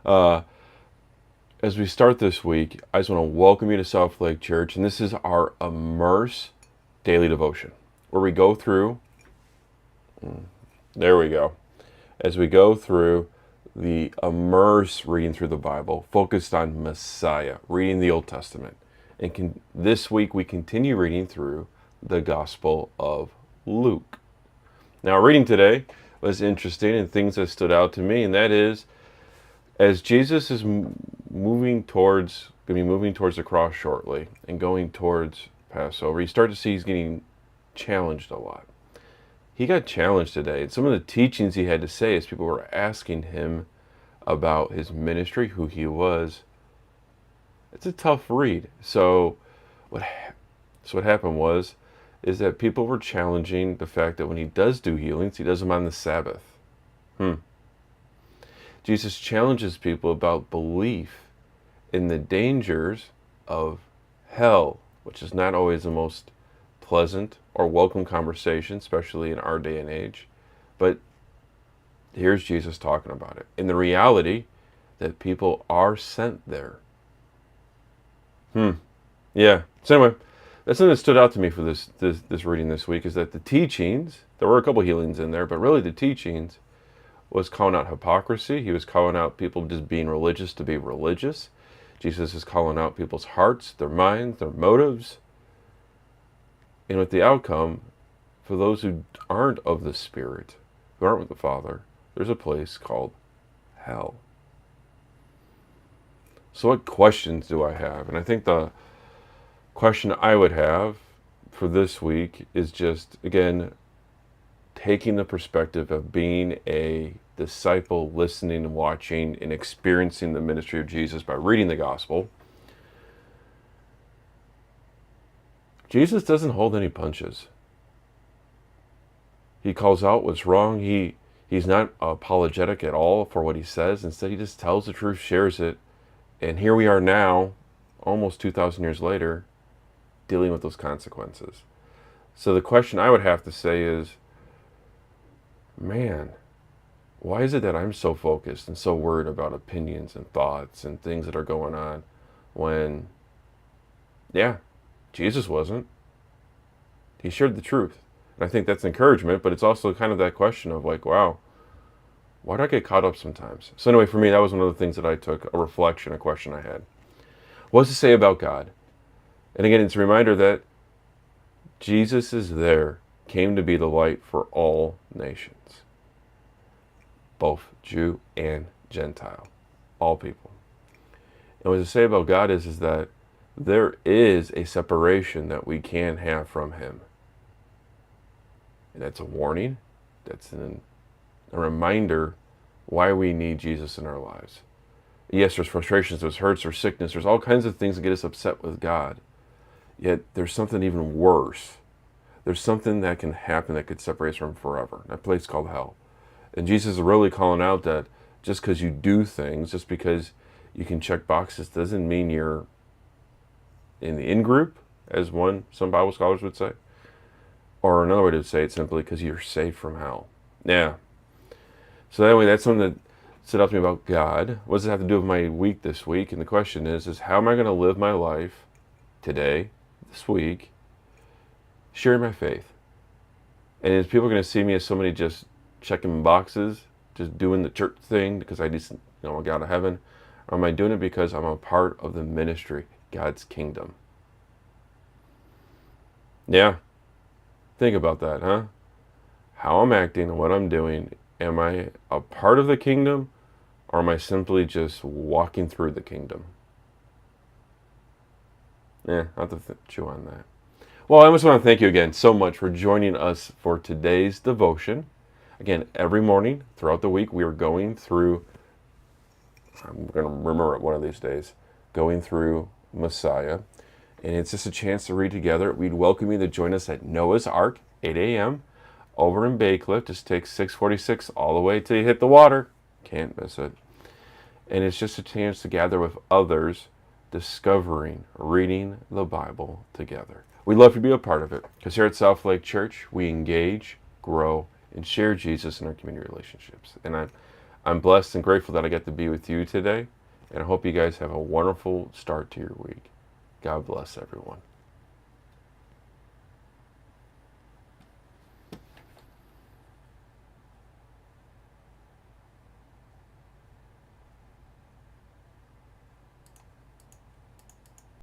Uh, as we start this week, I just want to welcome you to South Lake Church, and this is our Immerse Daily Devotion, where we go through, there we go, as we go through the Immerse reading through the Bible, focused on Messiah, reading the Old Testament. And this week we continue reading through the Gospel of Luke. Now, our reading today was interesting and things that stood out to me, and that is, as Jesus is moving towards the cross shortly and going towards Passover, you start to see he's getting challenged a lot. He got challenged today, and some of the teachings he had to say as people were asking him about his ministry, who he was. It's a tough read. So what happened is that people were challenging the fact that when he does do healings, he does them on the Sabbath. Jesus challenges people about belief in the dangers of hell, which is not always the most pleasant or welcome conversation, especially in our day and age. But here's Jesus talking about it, in the reality that people are sent there. Yeah. So anyway, that's something that stood out to me for this reading this week, is that the teachings, there were a couple healings in there, but really the teachings was calling out hypocrisy. He was calling out people just being religious to be religious. Jesus is calling out people's hearts, their minds, their motives. And with the outcome, for those who aren't of the Spirit, who aren't with the Father, there's a place called hell. So what questions do I have? And I think the question I would have for this week is just, again, taking the perspective of being a disciple, listening and watching and experiencing the ministry of Jesus by reading the gospel. Jesus doesn't hold any punches. He calls out what's wrong. He's not apologetic at all for what he says. Instead, he just tells the truth, shares it. And here we are now, almost 2,000 years later, dealing with those consequences. So the question I would have to say is, man, why is it that I'm so focused and so worried about opinions and thoughts and things that are going on when, yeah, Jesus wasn't. He shared the truth. And I think that's encouragement, but it's also kind of that question of like, wow, why do I get caught up sometimes? So anyway, for me, that was one of the things that I took, a reflection, a question I had. What does it say about God? And again, it's a reminder that Jesus is there, came to be the light for all nations, both Jew and Gentile, all people. And what does it say about God is that there is a separation that we can have from him. And that's a warning. That's a reminder why we need Jesus in our lives. Yes, there's frustrations, there's hurts, there's sickness, there's all kinds of things that get us upset with God. Yet there's something even worse. There's something that can happen that could separate us from him forever. That place called hell. And Jesus is really calling out that just because you do things, just because you can check boxes, doesn't mean you're in the in-group, as some Bible scholars would say. Or another way to say it simply, because you're safe from hell. Yeah. So that way, that's something that stood out to me about God. What does it have to do with my week this week? And the question is how am I going to live my life today, this week, sharing my faith? And is people going to see me as somebody just checking boxes, just doing the church thing because I just want to get out of heaven? Or am I doing it because I'm a part of the ministry, God's kingdom? Yeah. Think about that, huh? How I'm acting and what I'm doing. Am I a part of the kingdom, or am I simply just walking through the kingdom? Yeah, I'll have to chew on that. Well, I just want to thank you again so much for joining us for today's devotion. Again, every morning throughout the week, we are going through, I'm going to remember it one of these days, going through Messiah. And it's just a chance to read together. We'd welcome you to join us at Noah's Ark, 8 a.m., over in Bay Cliff. Just take 646 all the way till you hit the water. Can't miss it. And it's just a chance to gather with others, discovering, reading the Bible together. We'd love to be a part of it, because here at South Lake Church, we engage, grow, and share Jesus in our community relationships. And I'm blessed and grateful that I get to be with you today. And I hope you guys have a wonderful start to your week. God bless everyone.